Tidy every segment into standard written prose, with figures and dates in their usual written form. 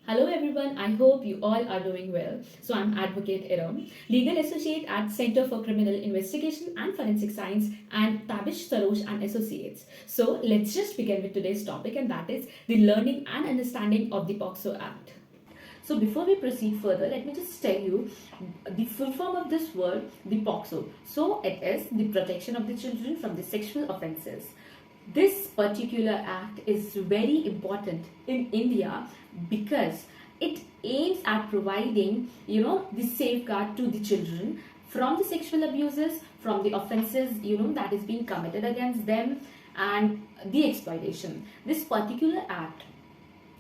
Hello everyone, I hope you all are doing well. So I'm Advocate Iram, Legal Associate at Center for Criminal Investigation and Forensic Science and Tabish Sarosh and Associates. So let's just begin with today's topic, and that is the learning and understanding of the POCSO Act. So before we proceed further, let me just tell you the full form of this word, the POCSO. So it is the protection of the children from the sexual offences. This particular act is very important in India because it aims at providing, the safeguard to the children from the sexual abuses, from the offences, that is being committed against them, and the exploitation. This particular act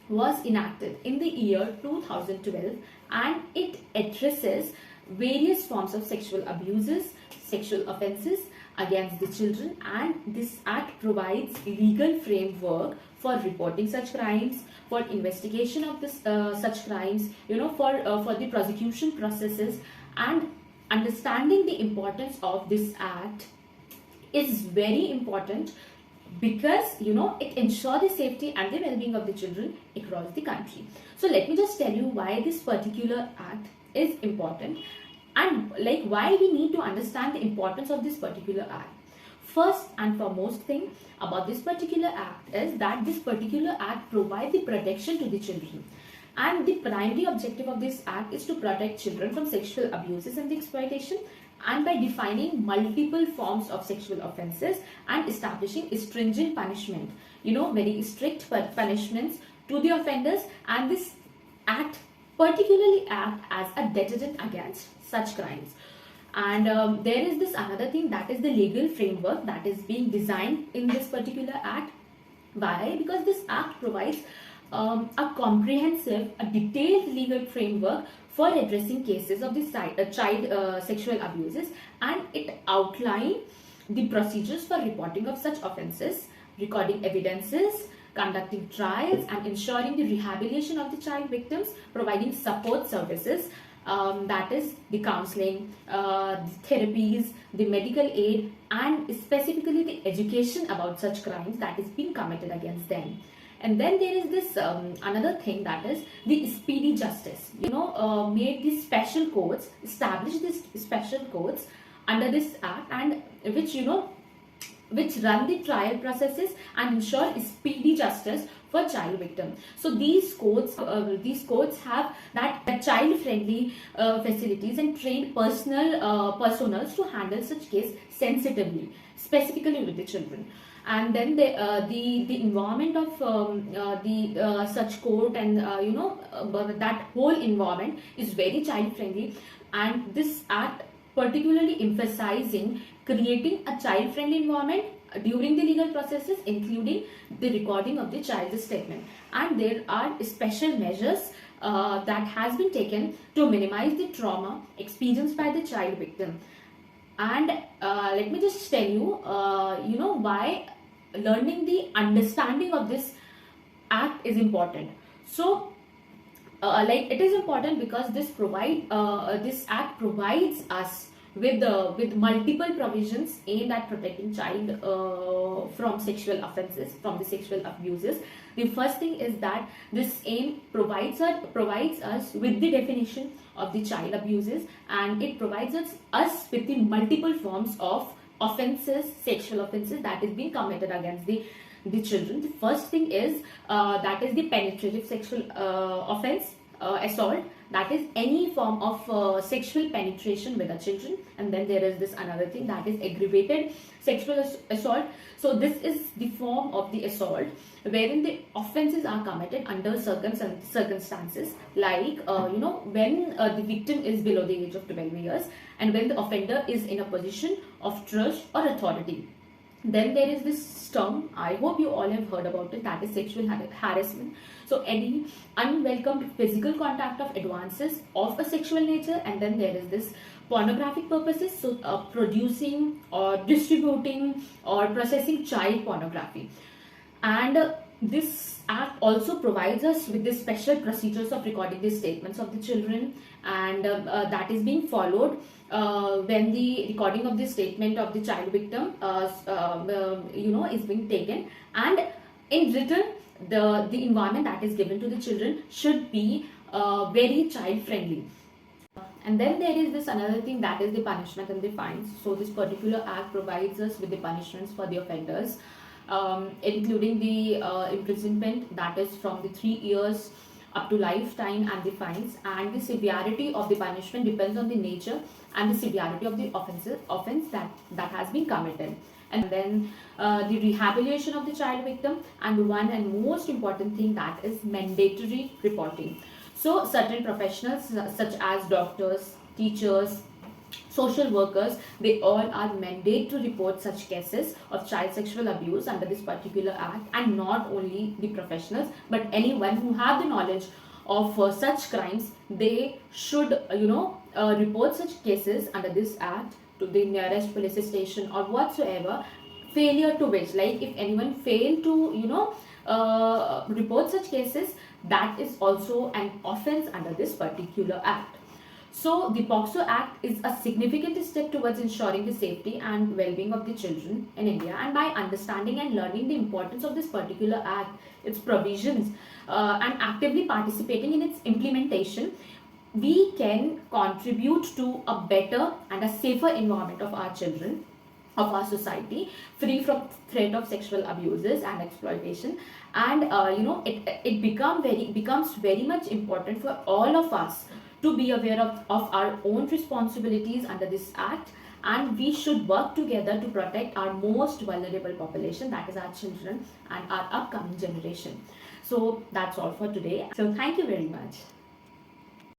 was enacted in the year 2012, and it addresses various forms of sexual abuses, sexual offences against the children, and this act provides legal framework for reporting such crimes, for investigation of this such crimes, for the prosecution processes, and understanding the importance of this act is very important because it ensures the safety and the well-being of the children across the country. So let me just tell you why this particular act is important, and like why we need to understand the importance of this particular act. First and foremost thing about this particular act is that this particular act provides the protection to the children, and the primary objective of this act is to protect children from sexual abuses and the exploitation, and by defining multiple forms of sexual offences and establishing stringent punishment, very strict punishments to the offenders, and this act particularly act as a deterrent against such crimes. And there is this another thing, that is the legal framework that is being designed in this particular act. Why? Because this act provides a comprehensive, a detailed legal framework for addressing cases of the child sexual abuses, and it outlines the procedures for reporting of such offences, recording evidences, conducting trials, and ensuring the rehabilitation of the child victims, providing support services, that is the counseling, the therapies, the medical aid, and specifically the education about such crimes that is being committed against them. And then there is this another thing, that is the speedy justice. Made these special courts, established these special courts under this act, and which run the trial processes and ensure speedy justice for child victims. So these courts have that child-friendly facilities and trained personals to handle such case sensitively, specifically with the children. And then the environment of such court, and that whole environment is very child friendly, and this act particularly emphasizing creating a child friendly environment during the legal processes, including the recording of the child's statement. And there are special measures that has been taken to minimize the trauma experienced by the child victim. And let me just tell you, why learning the understanding of this act is important. So, it is important because this act provides us with multiple provisions aimed at protecting child from sexual offences, from the sexual abuses. The first thing is that this aim provides us with the definition of the child abuses, and it provides us with the multiple forms of offences, sexual offences that is being committed against the children. The first thing is that is the penetrative sexual offence, assault, that is any form of sexual penetration with the children. And then there is this another thing, that is aggravated sexual assault. So this is the form of the assault wherein the offences are committed under circumstances like when the victim is below the age of 12 years, and when the offender is in a position of trust or authority. Then there is this term, I hope you all have heard about it, that is sexual harassment. So any unwelcome physical contact of advances of a sexual nature. And then there is this pornographic purposes, so producing or distributing or processing child pornography. And this act also provides us with the special procedures of recording the statements of the children, and that is being followed when the recording of the statement of the child victim is being taken, and in return the environment that is given to the children should be very child friendly. And then there is this another thing, that is the punishment and the fines. So this particular act provides us with the punishments for the offenders, including the imprisonment, that is from the 3 years up to lifetime, and the fines. And the severity of the punishment depends on the nature and the severity of the offense that has been committed. And then the rehabilitation of the child victim, and the one and most important thing, that is mandatory reporting. So certain professionals such as doctors, teachers, social workers, they all are mandated to report such cases of child sexual abuse under this particular act. And not only the professionals, but anyone who have the knowledge of such crimes, they should report such cases under this act to the nearest police station or whatsoever. Failure to which, like if anyone fail to report such cases, that is also an offense under this particular act. So the POCSO Act is a significant step towards ensuring the safety and well-being of the children in India. And by understanding and learning the importance of this particular act, its provisions, and actively participating in its implementation, we can contribute to a better and a safer environment of our children, of our society, free from threat of sexual abuses and exploitation. And it becomes very much important for all of us to be aware of our own responsibilities under this act, and we should work together to protect our most vulnerable population, that is our children and our upcoming generation. So that's all for today. So thank you very much.